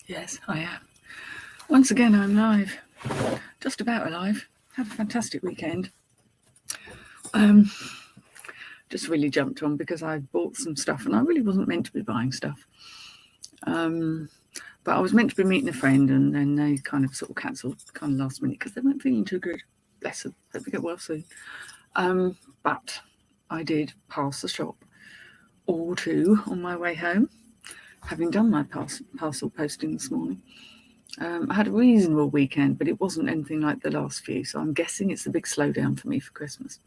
Yes, I am. Once again, I'm live. Just about alive. Had a fantastic weekend. Just really jumped on because I bought some stuff and I really wasn't meant to be buying stuff. But I was meant to be meeting a friend and then they kind of sort of cancelled kind of last minute because they weren't feeling too good. Bless them. Hope they get well soon. But I did pass the shop or two on my way home, having done my parcel posting this morning. I had a reasonable weekend, but it wasn't anything like the last few, so I'm guessing it's a big slowdown for me for Christmas.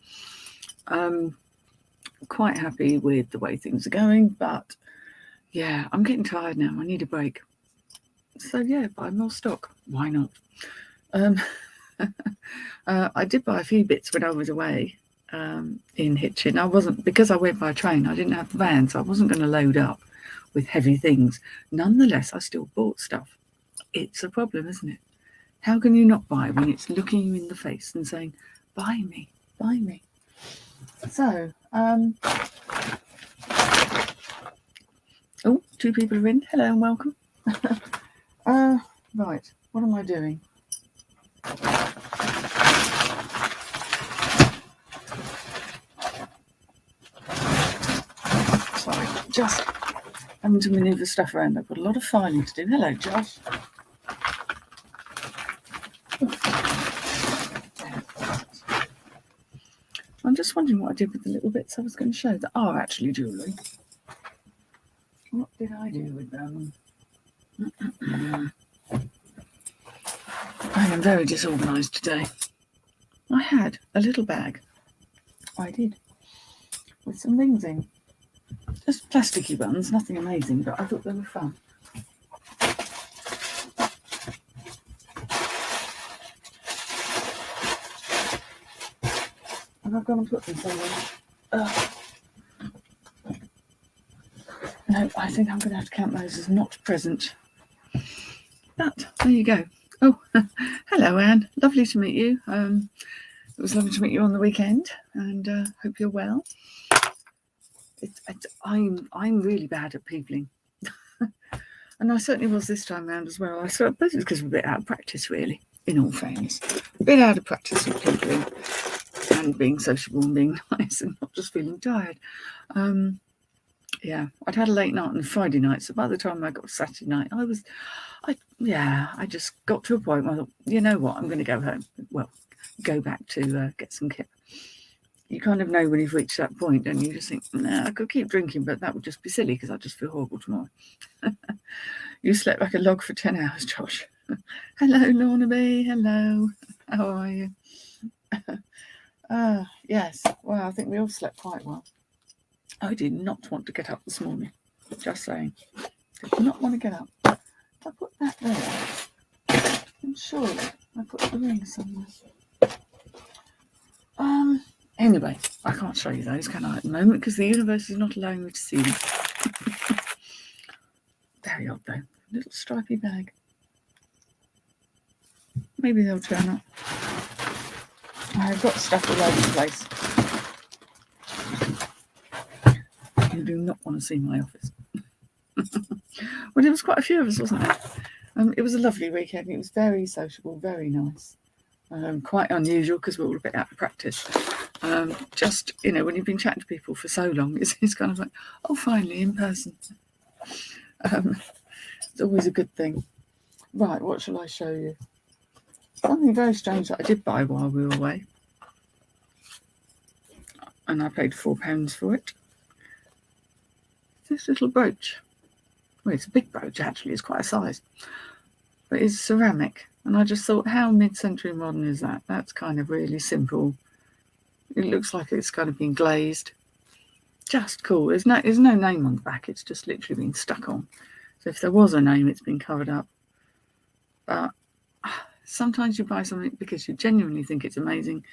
Quite happy with the way things are going, but yeah, I'm getting tired now. I need a break. So yeah, buy more stock. Why not? I did buy a few bits when I was away in Hitchin. Because I went by train, I didn't have the van, so I wasn't going to load up with heavy things. Nonetheless, I still bought stuff. It's a problem, isn't it? How can you not buy when it's looking you in the face and saying, buy me, buy me? So, oh, 2 people are in. Hello and welcome. Right, what am I doing? Sorry, just having to manoeuvre stuff around. I've got a lot of filing to do. Hello, Josh. I'm just wondering what I did with the little bits I was going to show that are actually jewellery. What did I do with them? I am very disorganised today. I had a little bag. I did. With some rings in. Just plasticky ones, nothing amazing, but I thought they were fun. And I've gone and put them somewhere. No, I think I'm going to have to count those as not present. But there you go. Oh, hello, Anne. Lovely to meet you. It was lovely to meet you on the weekend, and hope you're well. I'm really bad at peopling, and I certainly was this time around as well. I suppose it's because we're a bit out of practice, really. In all fairness, a bit out of practice with peopling and being sociable and being nice and not just feeling tired. Yeah, I'd had a late night on a Friday night, so by the time I got to Saturday night, I just got to a point where I thought, you know what, I'm going to go home. Well, go back to get some kip. You kind of know when you've reached that point, and you just think, nah, I could keep drinking, but that would just be silly because I just feel horrible tomorrow. You slept like a log for 10 hours, Josh. Hello, Lorna B. Hello. How are you? Yes. Well, I think we all slept quite well. I did not want to get up this morning. Just saying. Did not want to get up. I put that there. I'm sure I put the ring somewhere. Anyway, I can't show you those, can I, at the moment, because the universe is not allowing me to see them. Very odd, though. Little stripy bag. Maybe they'll turn up. I've got stuff all over the place. You do not want to see my office. Well, there was quite a few of us, wasn't there? It was a lovely weekend. It was very sociable, very nice. Quite unusual because we're all a bit out of practice. Just, when you've been chatting to people for so long, it's kind of like, oh, finally, in person. It's always a good thing. Right, what shall I show you? Something very strange that I did buy while we were away. And I paid £4 for it. This little brooch. Well, it's a big brooch, actually. It's quite a size. But it's ceramic. And I just thought, how mid-century modern is that? That's kind of really simple. It looks like it's kind of been glazed. Just cool. There's no name on the back. It's just literally been stuck on. So if there was a name, it's been covered up. But sometimes you buy something because you genuinely think it's amazing.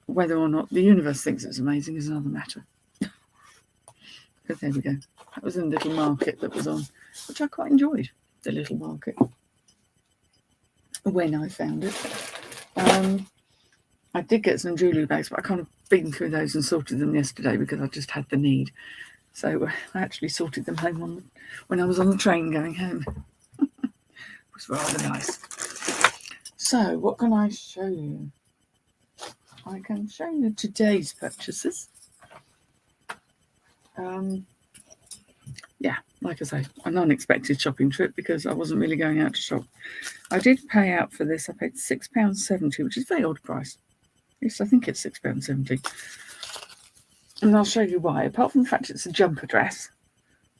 Whether or not the universe thinks it's amazing is another matter. But there we go. That was in the little market that was on, which I quite enjoyed, the little market, when I found it. I did get some jewellery bags, but I kind of been through those and sorted them yesterday because I just had the need. So I actually sorted them home when I was on the train going home. was rather nice. So what can I show you? I can show you today's purchases. Yeah, like I say, an unexpected shopping trip because I wasn't really going out to shop. I did pay out for this. I paid £6.70, which is a very odd price. Yes, I think it's £6.70. And I'll show you why. Apart from the fact it's a jumper dress,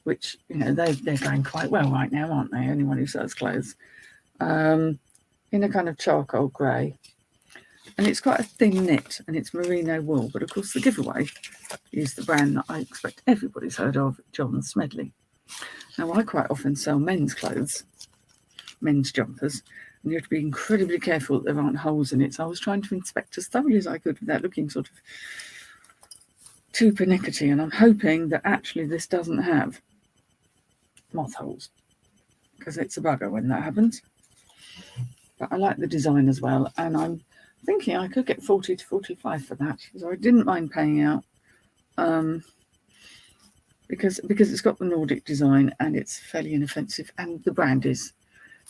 which, you know, they're going quite well right now, aren't they? Anyone who sells clothes. In a kind of charcoal grey. And it's quite a thin knit, and it's merino wool. But, of course, the giveaway is the brand that I expect everybody's heard of, John Smedley. Now, I quite often sell men's clothes, men's jumpers, and you have to be incredibly careful that there aren't holes in it. So I was trying to inspect as thoroughly as I could without looking sort of too pernickety, and I'm hoping that actually this doesn't have moth holes, because it's a bugger when that happens. But I like the design as well, and I'm thinking I could get 40 to 45 for that, so I didn't mind paying out, because it's got the Nordic design and it's fairly inoffensive, and the brand is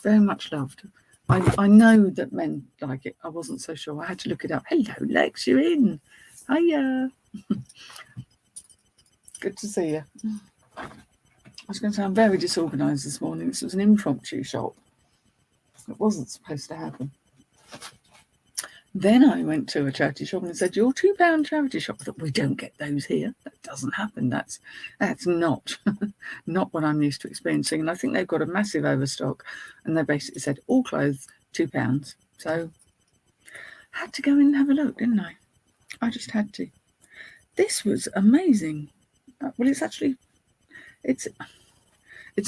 very much loved. I know that men like it. I wasn't so sure. I had to look it up. Hello, Lex, you're in. Hiya. Good to see you. I was going to say I'm very disorganised this morning. This was an impromptu shop. It wasn't supposed to happen. Then I went to a charity shop and said, "Your £2 charity shop." I thought, we don't get those here. That doesn't happen. That's not not what I'm used to experiencing. And I think they've got a massive overstock. And they basically said, all clothes, £2. So I had to go in and have a look, didn't I? I just had to. This was amazing. Well, it's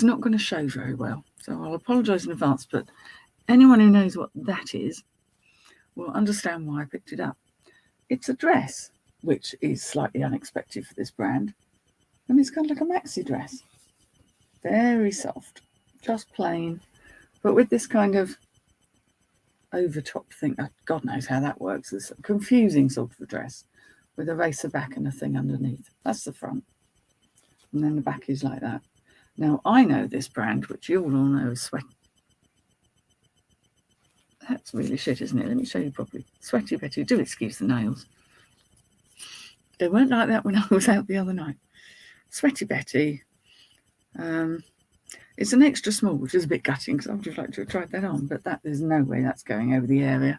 not going to show very well. So I'll apologise in advance. But anyone who knows what that is will understand why I picked it up. It's a dress, which is slightly unexpected for this brand. And it's kind of like a maxi dress. Very soft, just plain, but with this kind of overtop thing. God knows how that works. It's a confusing sort of a dress with a racer back and a thing underneath. That's the front. And then the back is like that. Now, I know this brand, which you all know is Sweat. That's really shit, isn't it? Let me show you properly. Sweaty Betty. Do excuse the nails. They weren't like that when I was out the other night. Sweaty Betty. It's an extra small, which is a bit gutting because I would have liked to have tried that on, but there's no way that's going over the area.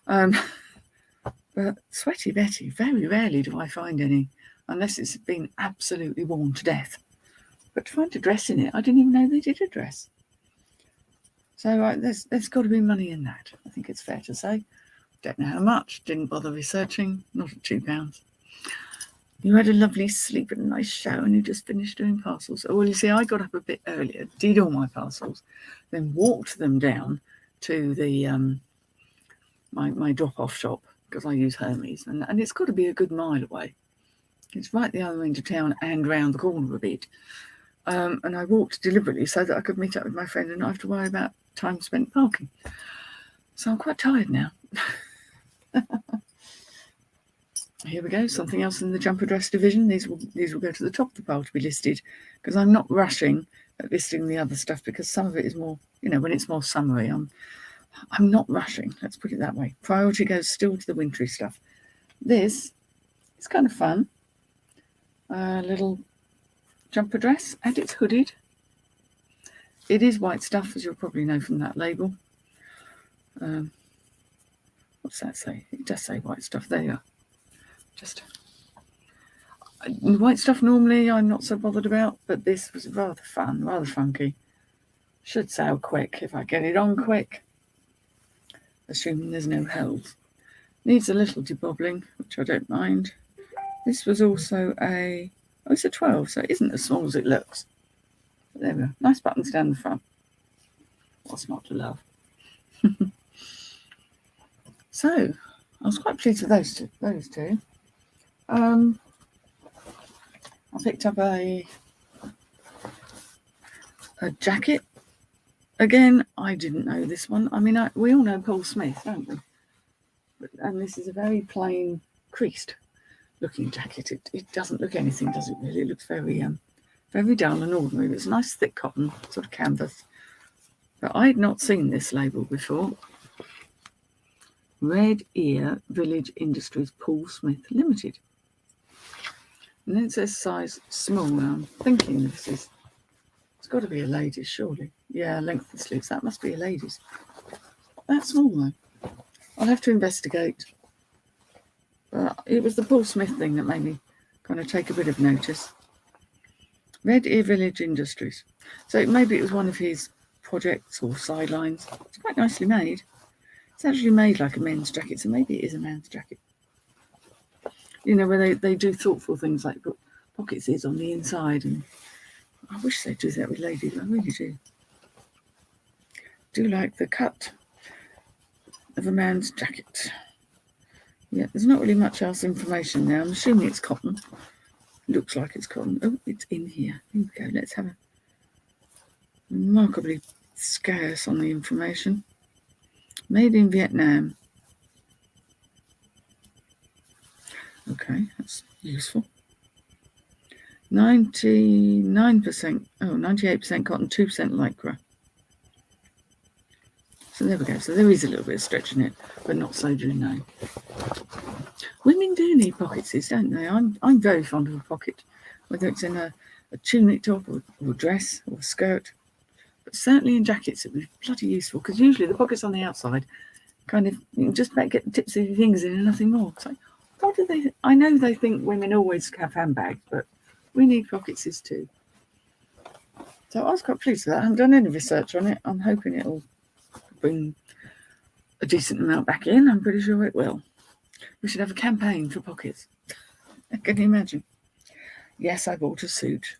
But Sweaty Betty, very rarely do I find any, unless it's been absolutely worn to death. But to find a dress in it, I didn't even know they did a dress. So there's got to be money in that. I think it's fair to say. Don't know how much. Didn't bother researching. Not at £2. You had a lovely sleep and a nice shower, and you just finished doing parcels. Oh, well, you see, I got up a bit earlier, did all my parcels, then walked them down to the my drop-off shop, because I use Hermes, and it's got to be a good mile away. It's right the other end of town and round the corner a bit. And I walked deliberately so that I could meet up with my friend and not have to worry about time spent parking. So I'm quite tired now. Here we go, something else in the jumper dress division. These will go to the top of the pile to be listed, because I'm not rushing at listing the other stuff, because some of it is more, when it's more summery, I'm not rushing, let's put it that way. Priority goes still to the wintry stuff. This is kind of fun. Little jumper dress, and it's hooded. It is white stuff, as you'll probably know from that label. What's that say? It does say white stuff. There you are. Just white stuff normally I'm not so bothered about, but this was rather fun, rather funky. Should sell quick if I get it on quick, assuming there's no holes. Needs a little debobbling, which I don't mind. This was also it's a 12, so it isn't as small as it looks. But there we go. Nice buttons down the front. What's not to love? So I was quite pleased with those two. I picked up a jacket. Again, I didn't know this one. I mean, we all know Paul Smith, don't we? And this is a very plain, creased looking jacket. It doesn't look anything, does it really? It looks very dull and ordinary. It's nice thick cotton, sort of canvas. But I had not seen this label before. Red Ear Village Industries Paul Smith Limited. And then it says size small. Now I'm thinking it's got to be a ladies, surely. Yeah, length of sleeves. That must be a ladies. That's small though. I'll have to investigate. But it was the Paul Smith thing that made me kind of take a bit of notice. Red Ear Village Industries. So maybe it was one of his projects or sidelines. It's quite nicely made. It's actually made like a men's jacket, so maybe it is a man's jacket. You know, where they do thoughtful things like put pockets on the inside, and I wish they'd do that with ladies. I really do. Do like the cut of a man's jacket. Yeah, there's not really much else information there. I'm assuming it's cotton. Looks like it's cotton. Oh, it's in here. Here we go. Let's have a remarkably scarce on the information. Made in Vietnam. Okay, that's useful. 98% cotton, 2% lycra. So there we go. So there is a little bit of stretch in it, but not so do no. Women do need pockets, don't they? I'm very fond of a pocket, whether it's in a tunic top or a dress or a skirt. But certainly in jackets it would be bloody useful, because usually the pockets on the outside kind of, you can just about get the tips of your fingers in and nothing more. It's like, what do they? I know they think women always have handbags, but we need pockets too. So I was quite pleased with that. I haven't done any research on it. I'm hoping it'll bring a decent amount back in. I'm pretty sure it will. We should have a campaign for pockets. Can you imagine? Yes, I bought a suit.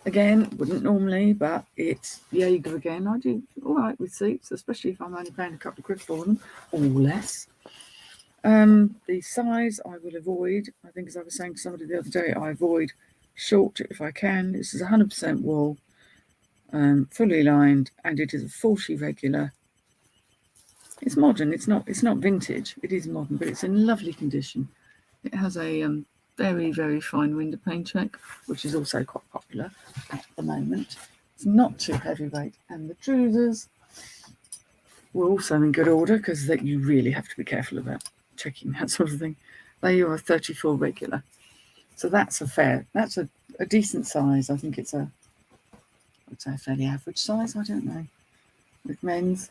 Again, wouldn't normally, but it's Jaeger again. I do all right with suits, especially if I'm only paying a couple of quid for them or less. The size I will avoid. I think, as I was saying to somebody the other day, I avoid short if I can. This is 100% wool, fully lined, and it is a 40 regular. It's modern. It's not vintage. It is modern, but it's in lovely condition. It has a very, very fine window pane check, which is also quite popular at the moment. It's not too heavyweight, and the trousers were also in good order, because that you really have to be careful about checking that sort of thing. They are a 34 regular, so that's a decent size. I think it's I'd say a fairly average size. I don't know with men's.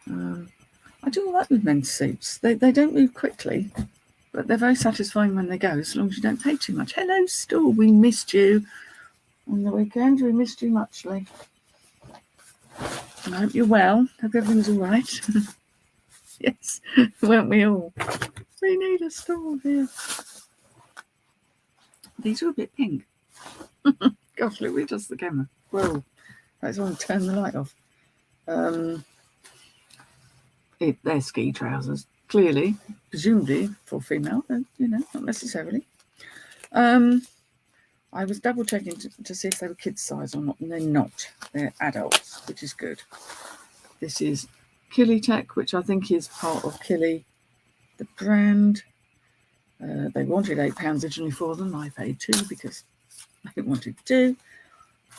I do all that with men's suits. They don't move quickly, but they're very satisfying when they go, as long as you don't pay too much. Hello, store. We missed you on the weekend. We missed you muchly. I hope you're well. Hope everything's all right. Yes, weren't we all? We need a store here. These are a bit pink. Gosh, look, we adjust the camera. Whoa, I just want to turn the light off. They're ski trousers, clearly, presumably for female, not necessarily. I was double checking to see if they were kids size or not, and they're not. They're adults, which is good. This is Killy Tech, which I think is part of Killy, the brand. They wanted £8 originally for them. I paid £2 because I wanted to.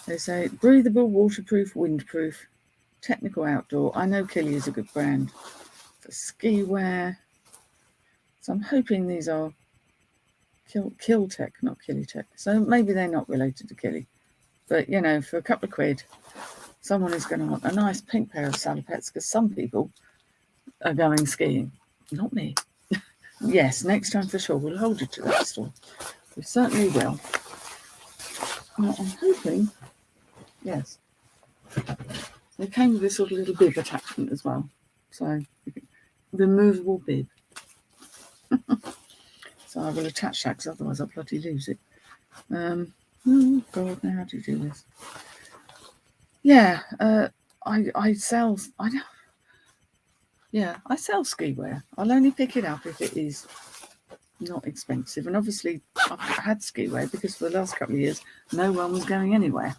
They say breathable, waterproof, windproof, technical outdoor. I know Killy is a good brand for ski wear. So I'm hoping these are Kill Tech, not Killy Tech. So maybe they're not related to Killy. But, for a couple of quid, someone is going to want a nice pink pair of salopettes, because some people are going skiing. Not me. Yes, next time for sure. We'll hold you to that store. We certainly will. Now, I'm hoping, yes, they came with this sort of little bib attachment as well. So, removable bib. So I will attach that, because otherwise I'll bloody lose it. Oh God, now how do you do this? Yeah, I sell. I sell ski wear. I'll only pick it up if it is not expensive. And obviously, I've had ski wear because for the last couple of years, no one was going anywhere.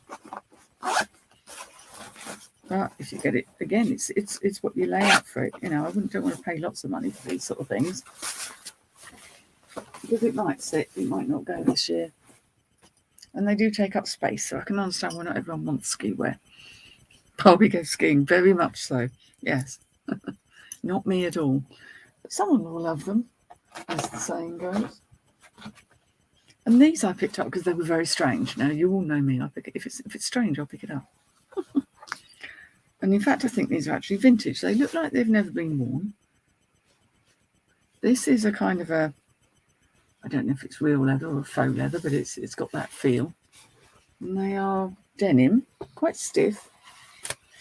But if you get it again, it's what you lay out for it. I don't want to pay lots of money for these sort of things, because it might sit, it might not go this year. And they do take up space, so I can understand why not everyone wants ski wear. Barbie goes skiing, very much so. Yes. Not me at all. But someone will love them, as the saying goes. And these I picked up because they were very strange. Now, you all know me. I pick it, if it's strange, I'll pick it up. And in fact, I think these are actually vintage. They look like they've never been worn. This is a kind of a, I don't know if it's real leather or faux leather, but it's got that feel. And they are denim, quite stiff.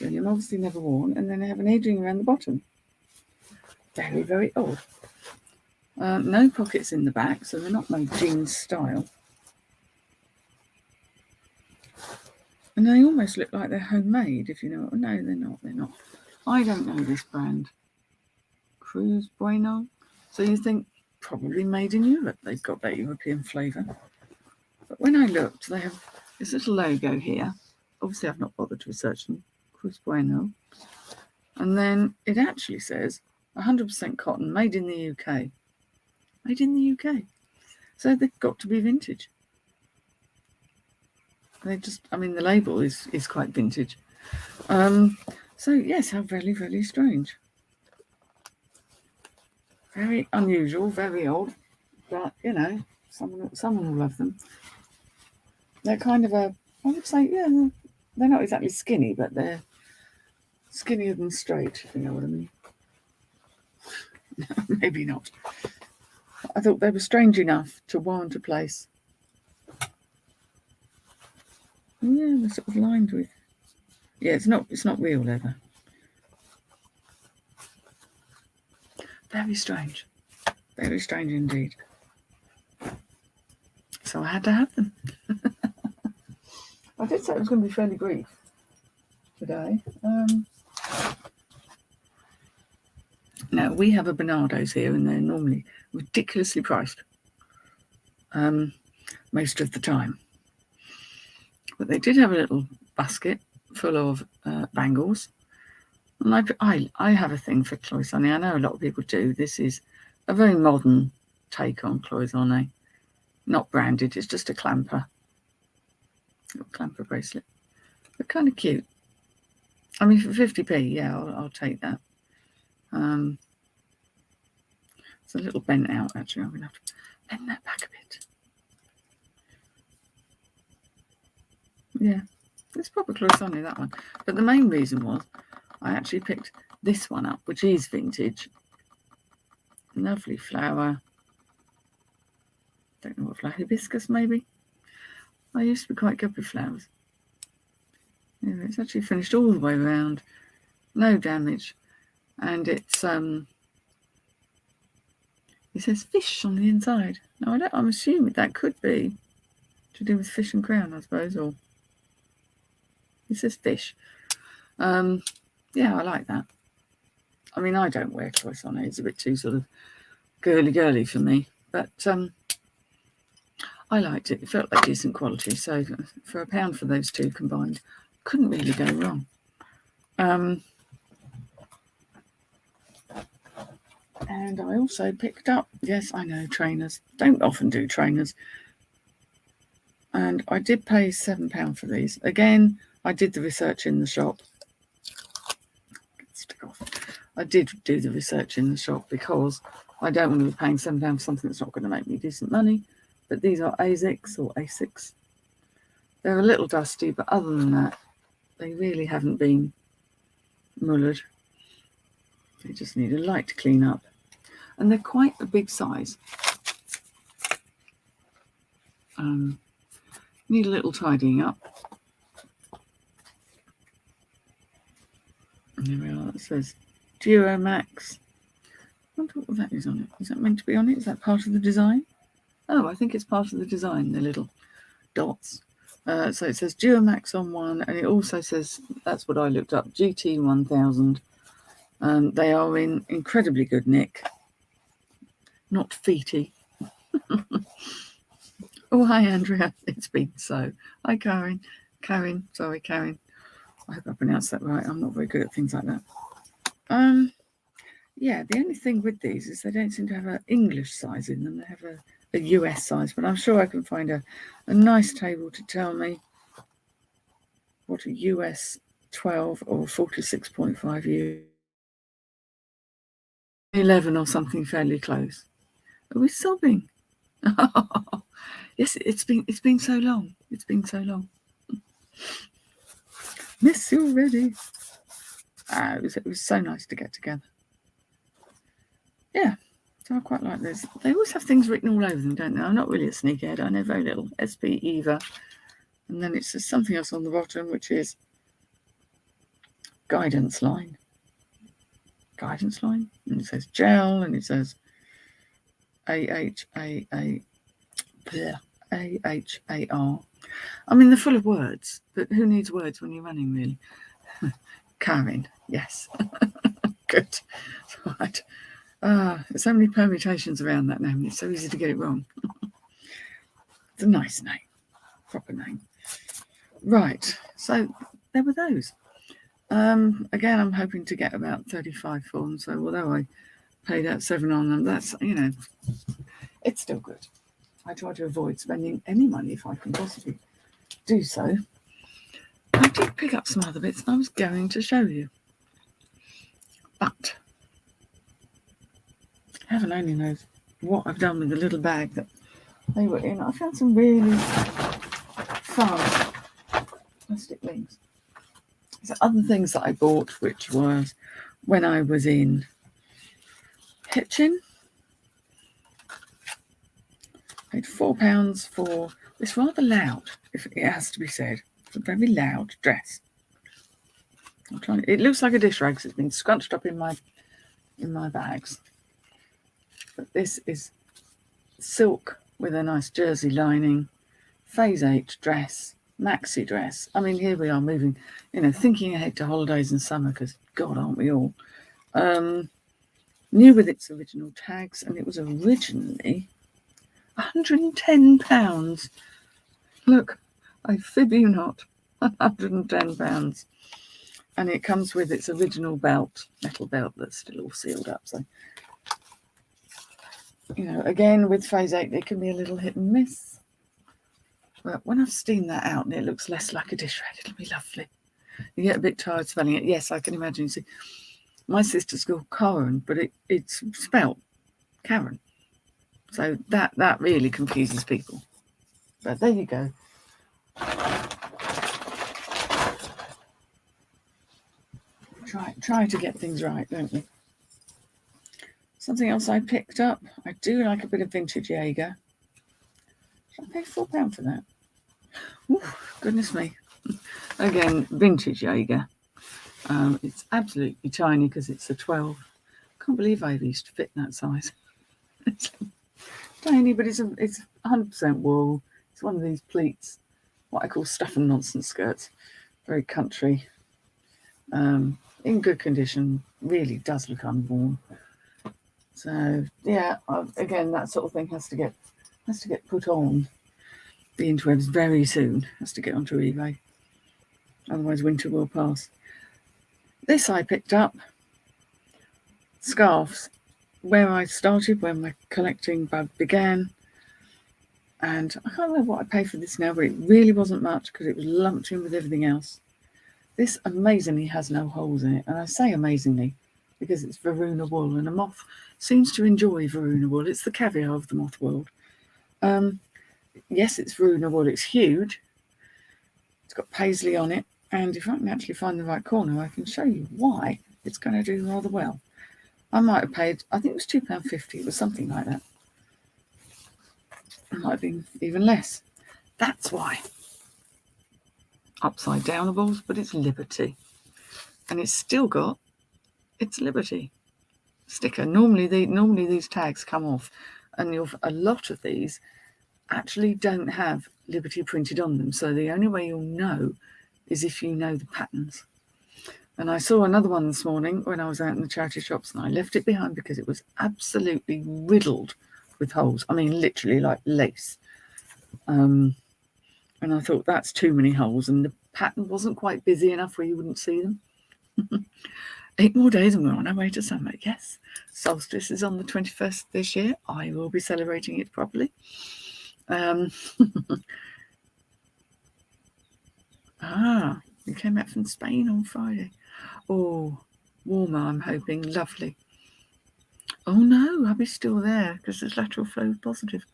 Denim, obviously never worn. And then they have an edging around the bottom. Very, very odd. No pockets in the back, so they're not made jeans style. And they almost look like they're homemade, if you know. No, they're not. They're not. I don't know this brand. Cruz Bueno. So you think probably made in Europe. They've got that European flavour. But when I looked, they have this little logo here. Obviously, I've not bothered to research them. Cruz Bueno. And then it actually says 100% cotton, made in the UK. Made in the UK. So they've got to be vintage. They just, I mean, the label is quite vintage. So yes, how very, very strange. Very unusual, very odd, but you know, someone will love them. They're kind of a, I would say, yeah, they're not exactly skinny, but they're skinnier than straight, if you know what I mean. Maybe not. I thought they were strange enough to warrant a place. Yeah, they're sort of lined with. Yeah, it's not real leather. Very strange. Very strange indeed. So I had to have them. I did say it was going to be fairly brief today. Now, we have a Bernardo's here, and they're normally ridiculously priced most of the time. But they did have a little basket full of bangles. And I have a thing for cloisonne. I know a lot of people do. This is a very modern take on cloisonne. Not branded, it's just a clamper. Little clamper bracelet. But kind of cute. I mean, for 50p, yeah, I'll take that. It's a little bent out, actually. I'm going to have to bend that back a bit. Yeah, it's proper cloisonne, that one. But the main reason was I actually picked this one up, which is vintage. Lovely flower. Don't know what flower, hibiscus maybe. I used to be quite good with flowers. Yeah, it's actually finished all the way around, no damage, and it says fish on the inside. Now I'm assuming that could be to do with fish and crown, I suppose, or it says fish. Yeah, I like that. I mean, I don't wear cloisonne. It's a bit too sort of girly for me, but I liked it. It felt like decent quality. So for £1 for those two combined, couldn't really go wrong. And I also picked up, yes, I know, trainers. Don't often do trainers. And I did pay £7 for these. Again, I did the research in the shop. Stick off. I did do the research in the shop because I don't want to be paying £7 for something that's not going to make me decent money. But these are ASICs or ASICs. They're a little dusty, but other than that, they really haven't been mullered. They just need a light clean up. And they're quite a big size. Need a little tidying up. And there we are. It says Duo Max. I wonder what that is on it. Is that meant to be on it? Is that part of the design? Oh, I think it's part of the design, the little dots. So it says Duo Max on one, and it also says, that's what I looked up, GT 1000. They are in incredibly good nick. Not feety. Oh, hi, Andrea. It's been so. Hi, Karen. Sorry, Karen. I hope I pronounced that right. I'm not very good at things like that. Yeah, the only thing with these is they don't seem to have an English size in them. They have a US size, but I'm sure I can find a nice table to tell me what a US 12 or 46.5 years, 11 or something fairly close. Are we sobbing? Yes, it's been so long. It's been so long. Miss you already. It was so nice to get together. Yeah, so I quite like this. They always have things written all over them, don't they? I'm not really a sneakerhead. I know very little. SP Eva, and then it says something else on the bottom, which is guidance line. Guidance line, and it says gel, and it says AHAR. I mean, they're full of words, but who needs words when you're running, really? Karen, yes. Good. Right. There's so many permutations around that name. It's so easy to get it wrong. It's a nice name. Proper name. Right. So there were those. Again, I'm hoping to get about 35 for them. So although I paid out 7 on them, that's, it's still good. I try to avoid spending any money if I can possibly do so. I did pick up some other bits and I was going to show you. But heaven only knows what I've done with the little bag that they were in. I found some really fun plastic things. There's other things that I bought, which was when I was in Hitchin. Paid £4 for this rather loud, if it has to be said. It's a very loud dress. It looks like a dish rag, 'cause it's been scrunched up in my bags. But this is silk with a nice jersey lining, phase 8 dress, maxi dress. I mean, here we are moving, thinking ahead to holidays and summer, because God, aren't we all? New with its original tags, and it was originally £110. Look, I fib you not, £110. And it comes with its original belt, metal belt that's still all sealed up. So, again, with phase 8, it can be a little hit and miss. But when I've steamed that out and it looks less like a dish rag, it'll be lovely. You get a bit tired spelling it. Yes, I can imagine. You see, my sister's called Karen, but it's spelt Karen. So that really confuses people. But there you go. Try to get things right, don't we? Something else I picked up. I do like a bit of vintage Jaeger. Should I pay £4 for that? Ooh, goodness me. Again, vintage Jaeger. It's absolutely tiny because it's a 12. Can't believe I used to fit in that size. It's tiny, but it's 100% wool. It's one of these pleats, what I call stuff and nonsense skirts. Very country. In good condition. Really does look unworn. So yeah, again, that sort of thing has to get put on the interwebs very soon. Has to get onto eBay. Otherwise, winter will pass. This I picked up. Scarves. Where I started, when my collecting bug began. And I can't remember what I paid for this now, but it really wasn't much because it was lumped in with everything else. This amazingly has no holes in it. And I say amazingly because it's Varuna wool, and a moth seems to enjoy Varuna wool. It's the caviar of the moth world. Yes, it's Varuna wool. It's huge. It's got paisley on it. And if I can actually find the right corner, I can show you why it's going to do rather well. I might have paid, I think it was £2.50. It was something like that. It might have been even less. That's why. Upside downables, but it's Liberty. And it's still got its Liberty sticker. Normally these tags come off, and a lot of these actually don't have Liberty printed on them. So the only way you'll know is if you know the patterns. And I saw another one this morning when I was out in the charity shops, and I left it behind because it was absolutely riddled with holes. I mean, literally like lace. And I thought, that's too many holes. And the pattern wasn't quite busy enough where you wouldn't see them. 8 more days and we're on our way to summer. Yes, solstice is on the 21st this year. I will be celebrating it properly. We came back from Spain on Friday. Oh, warmer, I'm hoping. Lovely. Oh no, hubby's still there because there's lateral flow positive.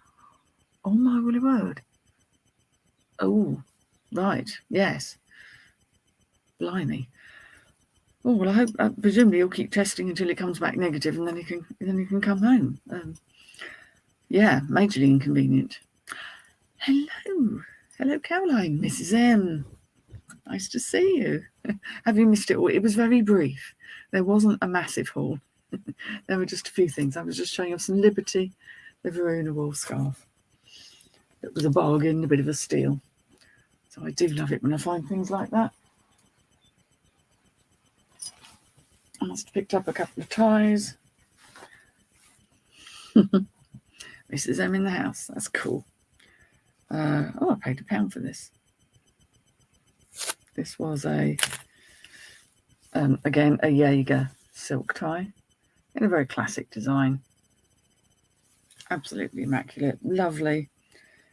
Oh my woolly word. Oh, right, yes. Blimey. Oh well, I hope. Presumably, he'll keep testing until it comes back negative, and then he can come home. Yeah, majorly inconvenient. Hello, Caroline, Mrs. M. Nice to see you. Have you missed it all? It was very brief. There wasn't a massive haul. There were just a few things. I was just showing off some Liberty, the Verona wool scarf. It was a bargain, a bit of a steal. So I do love it when I find things like that. I must have picked up a couple of ties. Mrs. M in the house. That's cool. I paid £1 for this. This was again, a Jaeger silk tie in a very classic design. Absolutely immaculate. Lovely.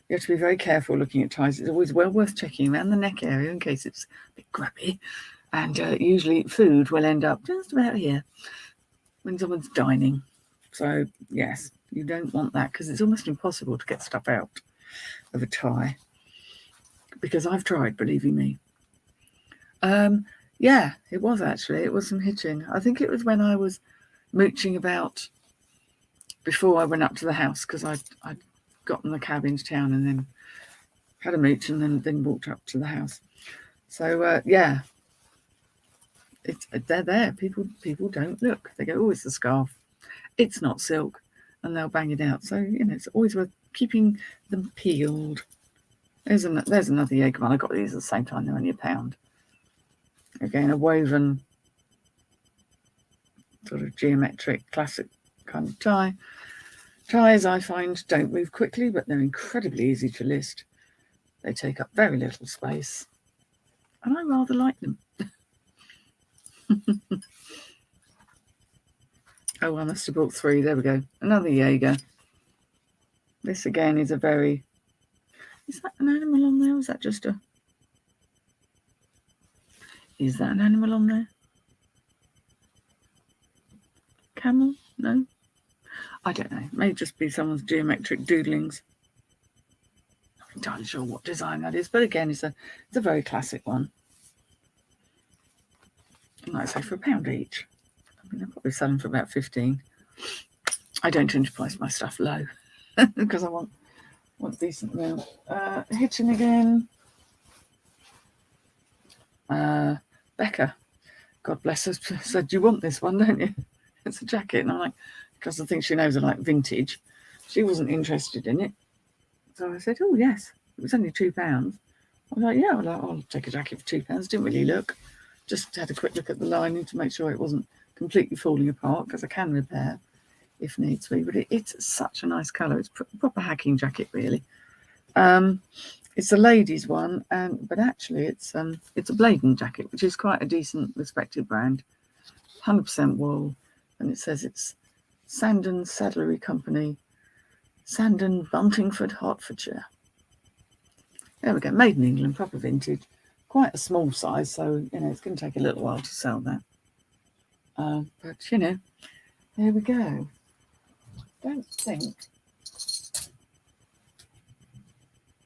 You have to be very careful looking at ties. It's always well worth checking around the neck area in case it's a bit grubby. And usually food will end up just about here when someone's dining. So, yes, you don't want that because it's almost impossible to get stuff out of a tie. Because I've tried, believing me. Yeah, it was actually. It was some hitching. I think it was when I was mooching about before I went up to the house because I'd gotten the cab into town and then had a mooch and then walked up to the house. So, yeah. They're there. People don't look. They go, oh, it's a scarf. It's not silk, and they'll bang it out. So it's always worth keeping them peeled. There's another Jaeger one. I got these at the same time. They're only £1. Again, a woven sort of geometric classic kind of tie. Ties I find don't move quickly, but they're incredibly easy to list. They take up very little space, and I rather like them. Oh, I must have bought 3. There we go. Another Jaeger. This again is a very... Is that an animal on there? Or is that just a... Is that an animal on there? Camel? No? I don't know. It may just be someone's geometric doodlings. I'm not entirely sure what design that is. But again, it's a very classic one. Like I say, for £1 each. I mean, I'll probably sell them for about 15. I don't tend to price my stuff low because I want decent amount. Hitching again. Becca, God bless her, said, you want this one, don't you? It's a jacket. And I'm like, because I think she knows I like vintage. She wasn't interested in it. So I said, oh, yes. It was only £2. I was like, yeah, I'll take a jacket for £2. Didn't really look. Just had a quick look at the lining to make sure it wasn't completely falling apart because I can repair if needs be. But it's such a nice colour. It's a proper hacking jacket, really. It's a ladies' one, but actually it's a Bladen jacket, which is quite a decent, respected brand. 100% wool, and it says it's Sandon Saddlery Company, Sandon, Buntingford, Hertfordshire. There we go. Made in England, proper vintage. Quite a small size, so it's going to take a little while to sell that. But there we go. Don't think.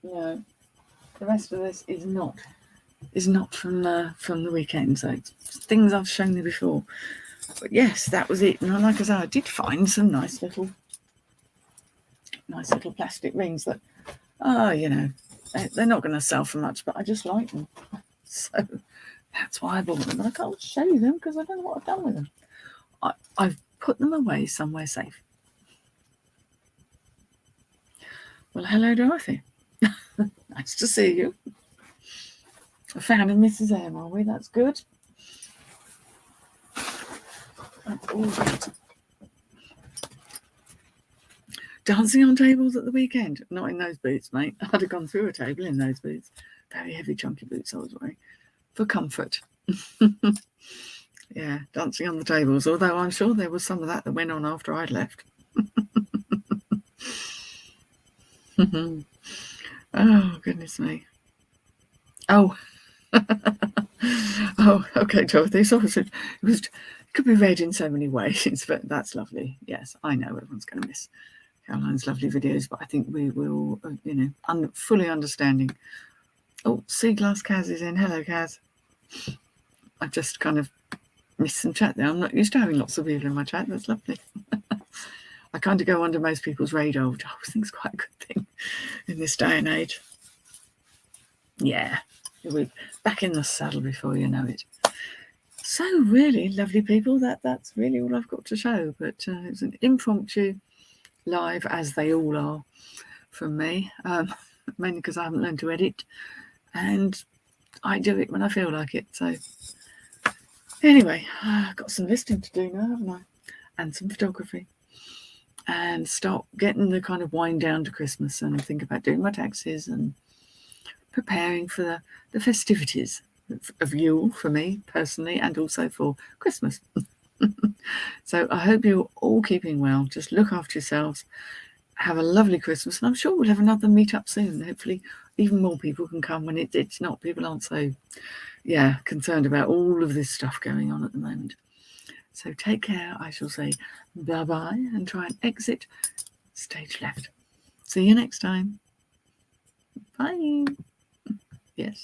The rest of this is not from the weekend. So it's things I've shown you before. But yes, that was it. And like I said, I did find some nice little plastic rings that, they're not going to sell for much, but I just like them. So that's why I bought them. But I can't show you them because I don't know what I've done with them. I've put them away somewhere safe. Well, hello, Dorothy. Nice to see you. A fan of Mrs. M, are we? That's good. That's all good. Dancing on tables at the weekend. Not in those boots, mate. I'd have gone through a table in those boots. Very heavy, chunky boots I was wearing. For comfort. Yeah, dancing on the tables. Although I'm sure there was some of that went on after I'd left. Oh, goodness me. Oh, Oh, okay, Dorothy. So it could be read in so many ways, but that's lovely. Yes, I know everyone's going to miss Caroline's lovely videos, but I think we will, fully understanding. Oh, Sea Glass Kaz is in. Hello, Kaz. I've just kind of missed some chat there. I'm not used to having lots of people in my chat. That's lovely. I kind of go under most people's radar, which I always think is quite a good thing in this day and age. Yeah, we're back in the saddle before you know it. So really, lovely people, that's really all I've got to show. But it's an impromptu live, as they all are, from me, mainly because I haven't learned to edit, and I do it when I feel like it. So anyway, I've got some listing to do now, haven't I? And some photography. And start getting the kind of wind down to Christmas and think about doing my taxes and preparing for the festivities of Yule for me personally, and also for Christmas. So I hope you're all keeping well. Just look after yourselves. Have a lovely Christmas, and I'm sure we'll have another meet up soon. Hopefully even more people can come when it's not, people aren't so concerned about all of this stuff going on at the moment. So take care. I shall say bye-bye and try and exit stage left. See you next time. Bye. Yes.